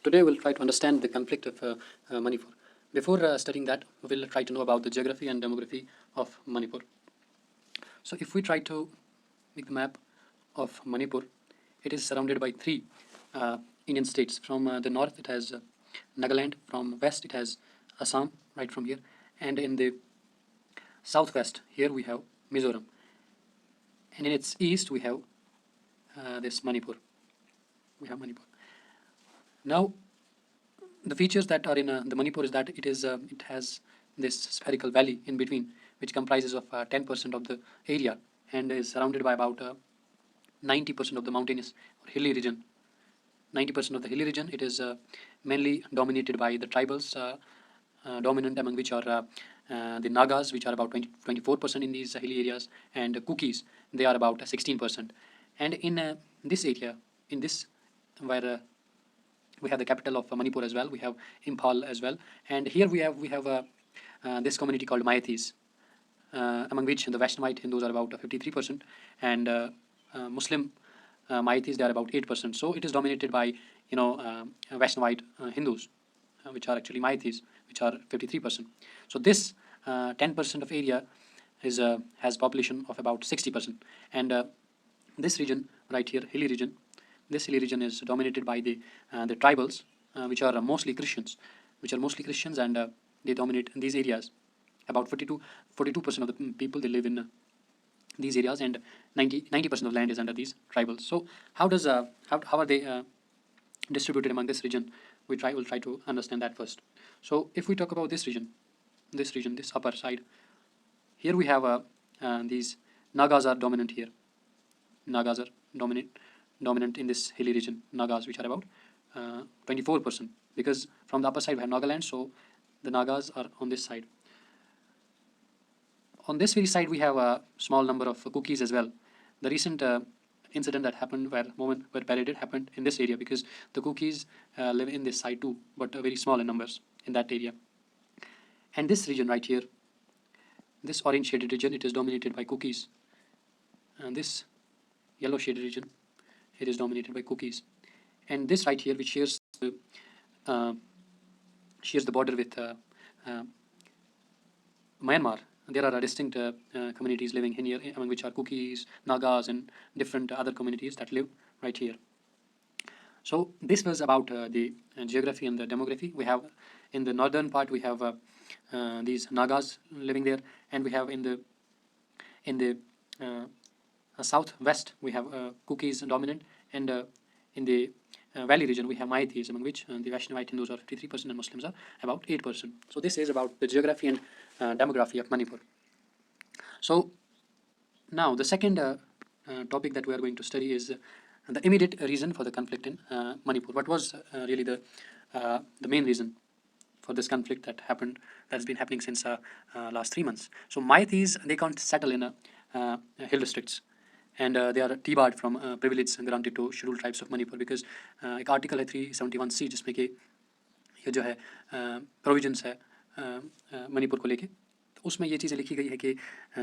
Today we'll try to understand the conflict of Manipur. Before studying that, we'll try to know about the geography and demography of Manipur. So if we try to make the map of Manipur, it is surrounded by three Indian states. From the north it has Nagaland, from west it has Assam, right from here, and in the southwest here we have Mizoram, and in its east we have this Manipur. We have Manipur. Now the features that are in the Manipur is that it has this spherical valley in between, which comprises of 10% of the area and is surrounded by about 90% of the mountainous or hilly region. 90% of the hilly region, it is mainly dominated by the tribals, dominant among which are the Nagas, which are about 24% in these hilly areas, and Kukis, they are about 16%. And in this area, in this where we have the capital of Manipur as well, we have Imphal as well, and here we have this community called Mayathis, among which the Vaishnavite Hindus are about 53%, and Muslim Mayathis, they are about 8%. So it is dominated by Vaishnavite Hindus, which are actually Mayathis, which are 53%. So this 10% of area is has population of about 60%, and this region right here, hilly region, this hilly region is dominated by the tribals, which are mostly Christians, and they dominate in these areas. About 42% of the people, they live in these areas, and 90% of land is under these tribals. So how are they distributed among this region? We'll try to understand that first. So if we talk about this region, this upper side, here we have these Nagas are dominant here. Nagas are dominant in this hilly region. Nagas, which are about 24%, because from the upper side we have Nagaland, so the Nagas are on this side. On this very side we have a small number of Kukis as well. The recent incident that happened where paraded happened in this area, because the Kukis live in this side too, but very small in numbers in that area. And this region right here, this orange shaded region, it is dominated by Kukis, and this yellow shaded region, it is dominated by Kukis. And this right here, which shares the border with Myanmar, there are distinct communities living in here, among which are Kukis, Nagas, and different other communities that live right here. So this was about the geography and the demography. We have in the northern part we have these Nagas living there, and we have in the southwest we have Kukis dominant, and in the valley region we have Mayathis, among which the Vaishnavite Hindus are 53% and Muslims are about 8%. So this is about the geography and demography of Manipur. So now the second topic that we are going to study is the immediate reason for the conflict in Manipur. What was really the main reason for this conflict that's been happening since last 3 months? So Mayathis, they can't settle in hill districts, and they are debarred from privilege granted to scheduled tribes of Manipur, because एक article है 371C जिसमें कि ये जो है provisions है मणिपुर को लेके, तो उसमें ये चीज़ें लिखी गई है कि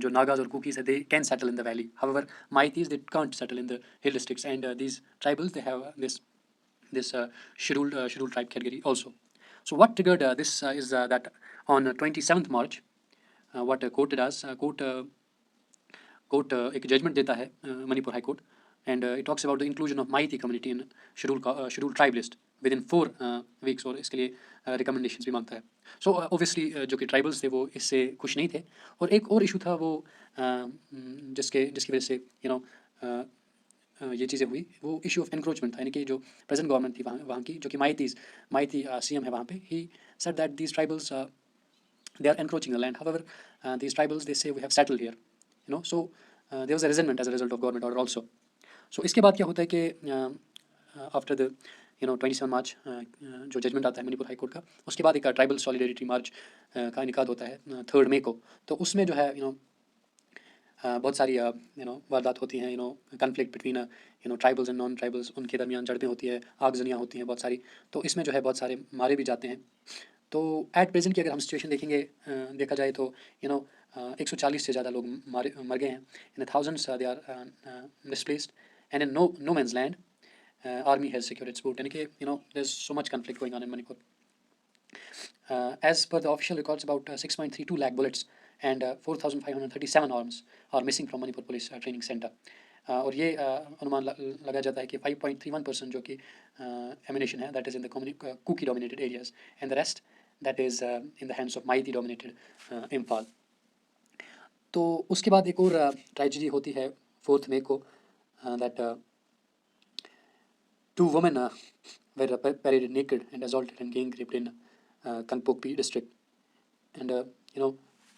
जो नागाज और कुकीज है they can settle in the valley, however Meiteis they can't settle in the hill districts, and these tribals they have this scheduled tribe category also. So what triggered this is that on 27th March, what court does, court एक judgment देता है Manipur high court, and it talks about the inclusion of Meitei community in schedule tribe list within 4 weeks, और इसके लिए recommendations भी मांगता है. सो obviously जो कि ट्राइबल्स थे वो इससे खुश नहीं थे, और एक और इशू था वो जिसकी वजह से ये चीज़ें हुई, वो इशू ऑफ एनक्रोचमेंट था. यानी कि जो प्रेजेंट गवर्नमेंट थी वहाँ की, जो कि माइती CM है वहाँ पे, he said that these tribals they are encroaching the land. However, these tribals, they say we have settled here. So there was a resentment as a result of government order also. So इसके बाद क्या होता है कि after the 27 मार्च जो judgement आता है Manipur high court का, उसके बाद एक ट्राइबल सॉलिडेरिटी मार्च का इनकाद होता है 3 मई को. तो उसमें जो है बहुत सारी वारदात होती हैं, conflict between tribals and non tribals, उनके दरमियान झड़पें होती है, आगजनियाँ होती हैं बहुत सारी. तो इसमें जो है बहुत सारे मारे भी जाते हैं. तो एट प्रेजेंट की अगर हम सिचुएशन देखेंगे, देखा जाए तो 140 से ज़्यादा लोग मर गए हैं. In thousands they are displaced, and in no man's land, army has secured its vote, यानी कि there's so much conflict going on in Manipur. As per the official records, about 6.32 lakh bullets and 4,537 arms are missing from Manipur Police Training Center. और ये अनुमान लगाया जाता है कि 5.31% जो कि ammunition है, that is in the Kuki dominated areas, and the rest that is in the hands of Maiti dominated Imphal. तो उसके बाद एक और ट्रेजेडी होती है 4th May को, that 2 women were paraded naked and assaulted and gang raped in Kanpokpi district. And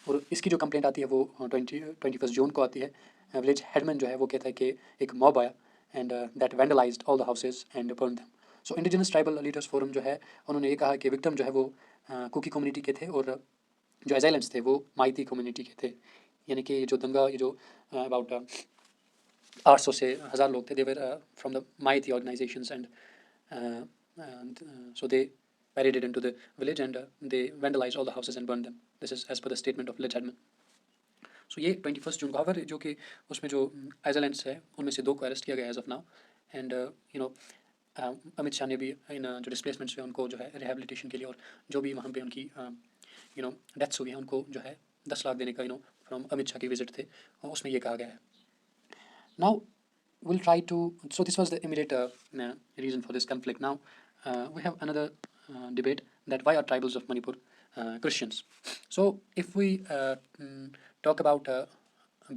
और इसकी जो कंप्लेंट आती है वो 21 जून को आती है. विलेज हेडमैन जो है वो कहता है कि एक मॉब आया and that vandalized all the houses and burn them. So indigenous tribal leaders forum जो है उन्होंने ये कहा कि विक्टिम जो है वो कुकी कम्युनिटी के थे और जो एजाइलेंट्स थे वो माइती कम्युनिटी के थे. यानी कि जो दंगा ये जो अबाउट 800 से 1000 लोग थे, they were from the Meitei organisations and so they paraded into the village and they vandalized all the houses and burned them. This is as per the statement of village headman. So ये 21 जून को, however जो कि उसमें जो islands है उनमें से 2 को अरेस्ट किया गया as of now. And Amit Shah ने भी इन जो डिस्प्लेसमेंट्स हुए उनको जो है रिहेबिलिटेशन के लिए और जो भी वहाँ पे उनकी डेथ्स हुई हैं उनको जो है 10 लाख देने का फ्रॉम अमित शाह की विजिट थे और उसमें ये कहा गया है. Now we'll try to, so this was the immediate reason for this conflict. Now we have another debate, that why are tribals of Manipur Christians. So if we talk about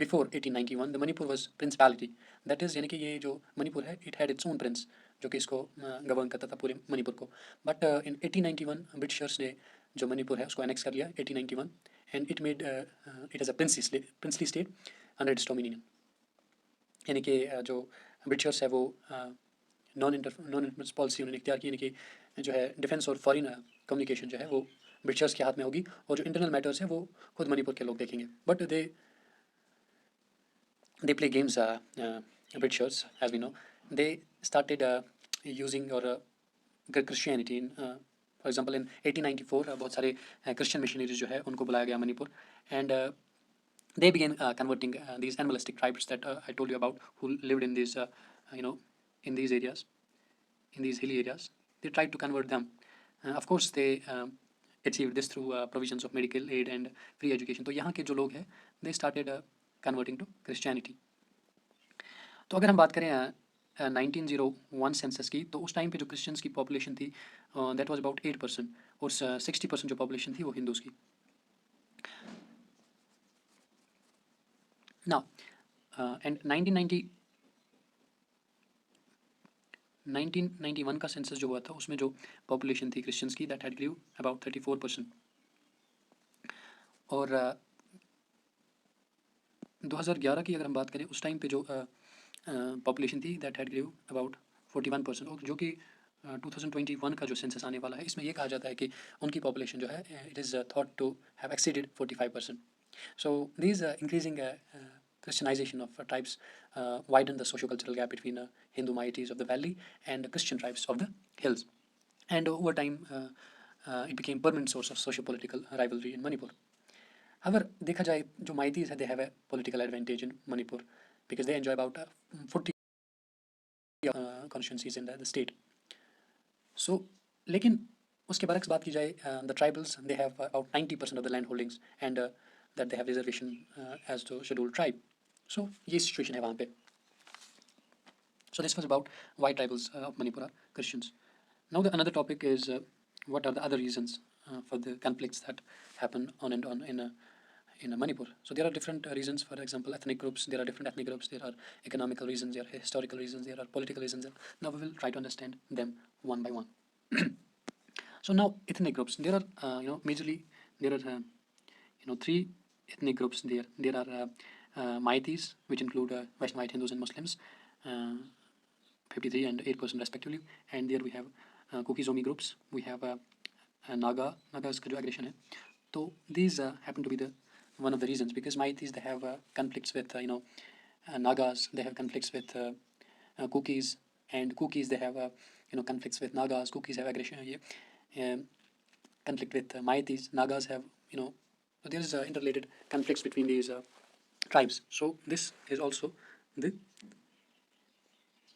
before 1891, the Manipur was principality. That is यानी कि ये जो मणिपुर है it had its own prince जो कि इसको govern करता था पूरे मणिपुर को. But in 1891 ब्रिटिशर्स ने जो मणिपुर है उसको एनेक्स कर लिया 1891 and it made it as a princely state under its dominion. यानी कि जो ब्रिटिशर्स है वो नॉन इंटरफेरेंस पॉलिसी उन्होंने इख्तियार की, यानी कि जो है डिफेंस और फॉरेन कम्युनिकेशन जो है वो ब्रिटिशर्स के हाथ में होगी और जो इंटरनल मैटर्स हैं वो खुद मणिपुर के लोग देखेंगे. But they play games, Britishers, as we know. They started using or Christianity in, for example, in 1894 बहुत सारे Christian missionaries जो है उनको बुलाया गया Manipur, and they began converting these animalistic tribes that I told you about, who lived in these in these areas, in these hilly areas. They tried to convert them. Of course, they achieved this through provisions of medical aid and free education. तो यहाँ के जो लोग हैं they started converting to Christianity. तो अगर हम बात करें 1901 सेंसस की, तो उस टाइम पे जो क्रिश्चियंस की पॉपुलेशन थी दैट वाज अबाउट 8% और 60% जो पॉपुलेशन थी वो हिंदूज की. नाउ एंड 1991 का सेंसस जो हुआ था उसमें जो पॉपुलेशन थी क्रिश्चियंस की दैट हैड ग्रू अबाउट 34%. और 2011 की अगर हम बात करें उस टाइम पे जो पॉपुलेशन थी दैट हैड ग्रू अबाउट 41%. और जो कि 2021 का जो सेंसस आने वाला है इसमें ये कहा जाता है कि उनकी पॉपुलेशन जो है it is thought to have exceeded 45%. So these increasing Christianization of tribes widened the socio-cultural gap between Hindu Maitis of the valley and Christian tribes of the hills. And over time, it became permanent source of socio-political rivalry in Manipur. However, देखा जाए जो Maitis है, they have a political advantage in Manipur because they enjoy about 40 constituencies in the state. So, लेकिन उसके बरक्स बात की जाए, the tribals they have about 90% of the land holdings and that they have reservation as to scheduled tribe. So ये situation है वहाँ पे. So this was about why tribals of Manipur are Christians. Now the another topic is what are the other reasons for the conflicts that happen on and on in Manipur. So there are different reasons. For example, ethnic groups. There are different ethnic groups. There are economical reasons. There are historical reasons. There are political reasons. Now we will try to understand them one by one. So now ethnic groups. There are majorly there are 3 ethnic groups there. There are Maitis, which include Vaishnavite Hindus and Muslims, 53 and 8% respectively. And there we have Kuki-Zomi groups. We have Nagas का जो aggression है. So these happen to be the one of the reasons, because Maitis they have conflicts with Nagas. They have conflicts with Kukis, and Kukis they have conflicts with Nagas. Kukis have aggression conflict with Maitis. Nagas have so there is interrelated conflicts between these tribes. So this is also the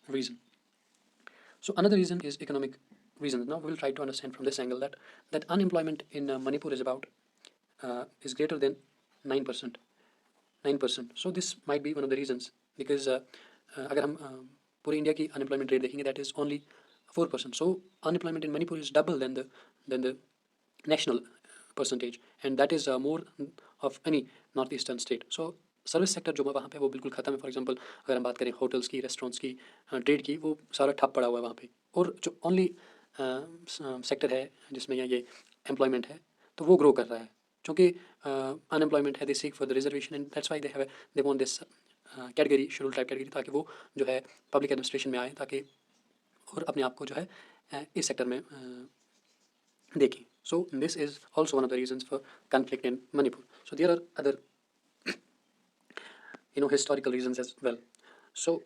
reason. So another reason is economic reasons. Now we will try to understand from this angle that unemployment in Manipur is about is greater than 9%. 9%. So this might be one of the reasons because अगर हम पूरे India की unemployment rate देखेंगे that is only 4%. So unemployment in Manipur is double than the national percentage, and that is more of any northeastern state. So service sector जो वहाँ पे वो बिल्कुल ख़त्म है. फॉर एग्जांपल अगर हम बात करें होटल्स की, रेस्टोरेंट्स की, ट्रेड की, वो सारा ठप पड़ा हुआ है वहाँ पे. और जो ओनली सेक्टर है जिसमें ये एम्प्लॉयमेंट है तो वो ग्रो कर रहा है क्योंकि अनएम्प्लॉयमेंट है. They seek for the reservation and that's why they want this category, schedule type category, ताकि वो जो है पब्लिक एडमिनिस्ट्रेशन में आए, ताकि और अपने आप को जो है इस सेक्टर में देखें. So this is also one of the reasons for conflict in Manipur. So there are other historical reasons as well. So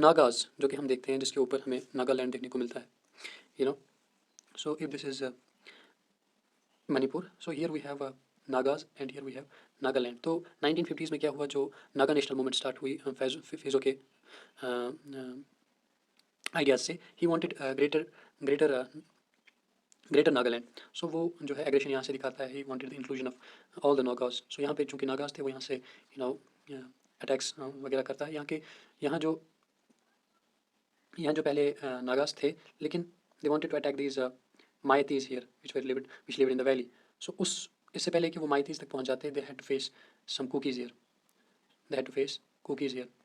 Nagas जो कि हम देखते हैं, जिसके ऊपर हमें नागालैंड देखने को मिलता है. So if this is Manipur, so here we have Nagas and here we have Nagaland. तो 1950s में क्या हुआ, जो नागा नेशनल मूवमेंट स्टार्ट हुई फैज़ो के आइडियाज से. He wanted greater Nagaland. So वो जो है एग्रेशन यहाँ से दिखाता है. He wanted the inclusion of all the Nagas. So यहाँ पे चूंकि नागास थे, वो यहाँ से अटैक्स वगैरह करता है. यहाँ जो पहले नागास थे, लेकिन they wanted to attack these Meiteis here which lived in the valley. So इससे पहले कि वो माइतीज तक पहुँच जाते, they had to face some Kukis here.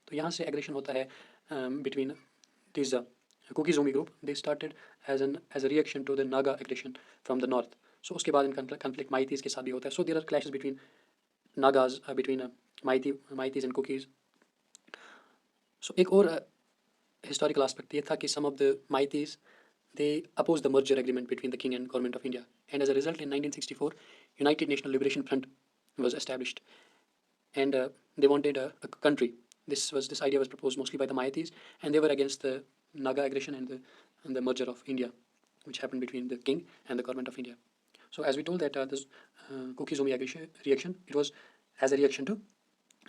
तो यहाँ से एग्रेशन होता है between these Kuki-Zomi group. They started as a reaction to the Naga aggression from the north. So उसके बाद इनका conflict Maitis के साथ भी होता है. So there are clashes between Nagas, between Maitis and Kukis. So एक और historical aspect ये था कि some of the Maitis, they opposed the merger agreement between the king and government of India, and as a result in 1964 United National Liberation Front was established, and they wanted a country. This idea was proposed mostly by the Maitis, and they were against the Naga aggression and the merger of India, which happened between the king and the government of India. So as we told that this Kuki-Zomi reaction, it was as a reaction to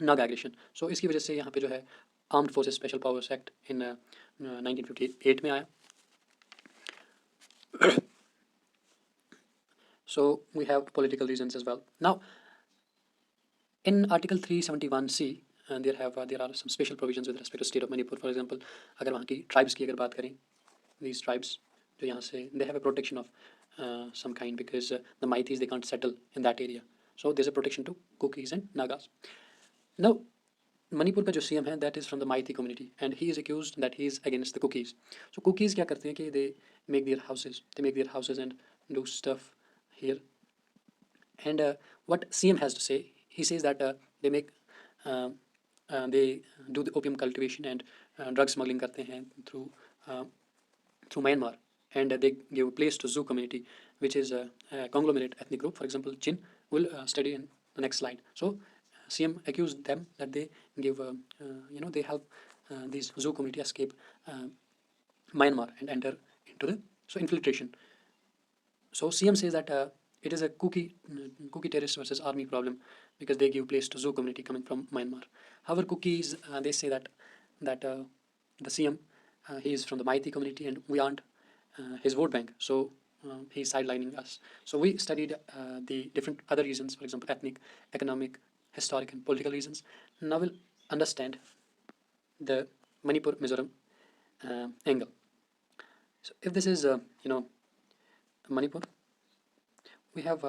Naga aggression. So इसकी वजह से यहाँ पे जो है Armed Forces Special Powers Act in 1958 में आया. So we have political reasons as well. Now in Article 371C, there are some special provisions with respect to state of Manipur. For example, अगर वहाँ की tribes की अगर बात करें, these tribes जो यहाँ से, they have a protection of some kind, because the Maitis, they can't settle in that area. So there's a protection to Kukis and Nagas. Now Manipur का जो CM है, that is from the Maiti community, and he is accused that he is against the Kukis. So Kukis क्या करते हैं कि they make their houses and do stuff here. And what CM has to say, he says that they make they do the opium cultivation and drug smuggling करते हैं through Myanmar, and they give place to Zoo community, which is a conglomerate ethnic group. For example, Chin will study in the next slide. So CM accused them that they give they help these Zoo community escape Myanmar and enter into the infiltration. So CM says that it is a Kuki terrorist versus army problem, because they give place to Zoo community coming from Myanmar. However, Kukis, they say that the CM, he is from the Maiti community and we aren't his vote bank, so he's sidelining us. So we studied the different other reasons, for example, ethnic, economic, historic, and political reasons. Now we'll understand the Manipur Mizoram angle. So if this is Manipur, we have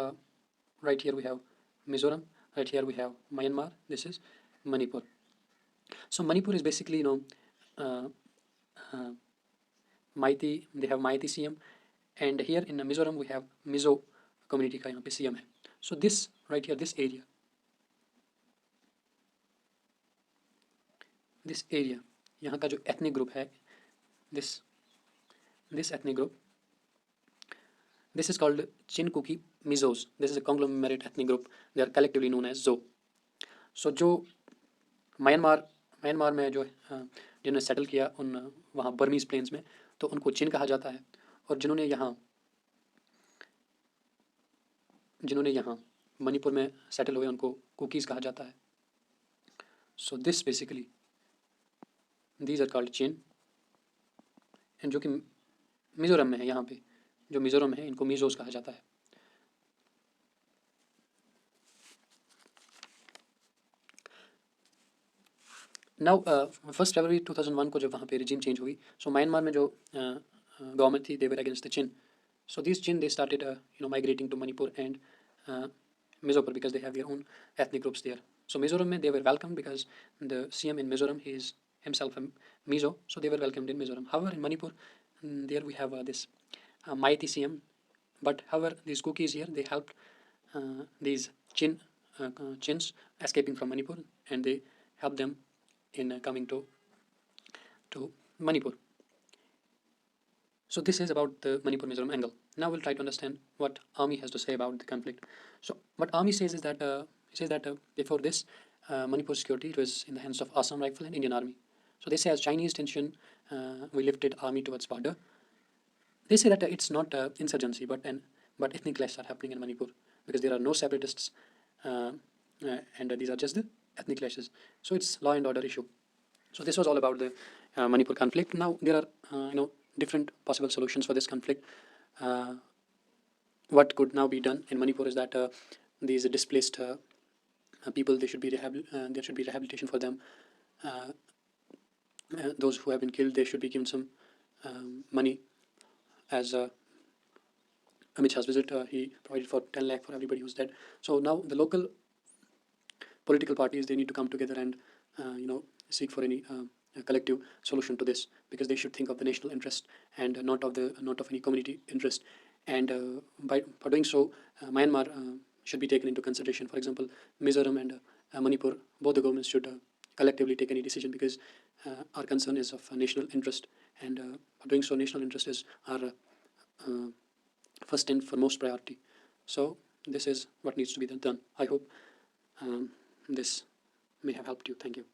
right here we have Mizoram, right here we have Myanmar, this is Manipur. So Manipur is basically Maiti, they have Maiti CM, and here in Mizoram we have Mizo community का यहाँ पे CM है. So this right here, this area यहाँ का जो ethnic group है, this ethnic group, this is called Chin Kuki Mizos. This is a conglomerate ethnic group. They are collectively known as Zo. So जो Myanmar में जो जिन्होंने settle किया उन वहाँ बर्मीज प्लेन्स में, तो उनको चिन कहा जाता है, और जिन्होंने यहाँ मणिपुर में सेटल हुए उनको कुकीज़ कहा जाता है. So this basically, these are called Chin and जो कि मिजोरम में है, यहाँ पे जो मिजोरम है इनको मिजोस कहा जाता है। नाउ 1 फरवरी 2001 को जब वहाँ पे रिजीम चेंज हुई, सो म्यांमार में जो गवर्नमेंट थी, they were against the Chin. So these Jin, they started migrating to Manipur and Mizoram because they have their own ethnic groups there. So Mizoram mein they were welcomed because the CM in Mizoram, he is himself a Mizo, so they were welcomed in Mizoram. However, in Manipur, there we have this mighty CM, but however these cookies here, they helped these Chins escaping from Manipur, and they helped them in coming to Manipur. So this is about the Manipur Mizoram angle. Now we'll try to understand what army has to say about the conflict. So what army says is that before this, Manipur security was in the hands of Assam Rifle and Indian Army. So they say as Chinese tension, we lifted army towards border. They say that it's not insurgency, but ethnic clashes are happening in Manipur because there are no separatists, uh, and these are just the ethnic clashes. So it's law and order issue. So this was all about the Manipur conflict. Now there are different possible solutions for this conflict. Uh, what could now be done in Manipur is that these displaced people, they should be there should be rehabilitation for them. Uh, those who have been killed, they should be given some money. As Amit Shah's visit, he provided for 10 lakh for everybody who's dead. So now the local political parties, they need to come together and seek for any collective solution to this, because they should think of the national interest and not of any community interest. And by for doing so, Myanmar should be taken into consideration. For example, Mizoram and Manipur, both the governments should collectively take any decision, because our concern is of national interest, and for doing so, national interest is our first and foremost priority. So this is what needs to be done. I hope this may have helped you. Thank you.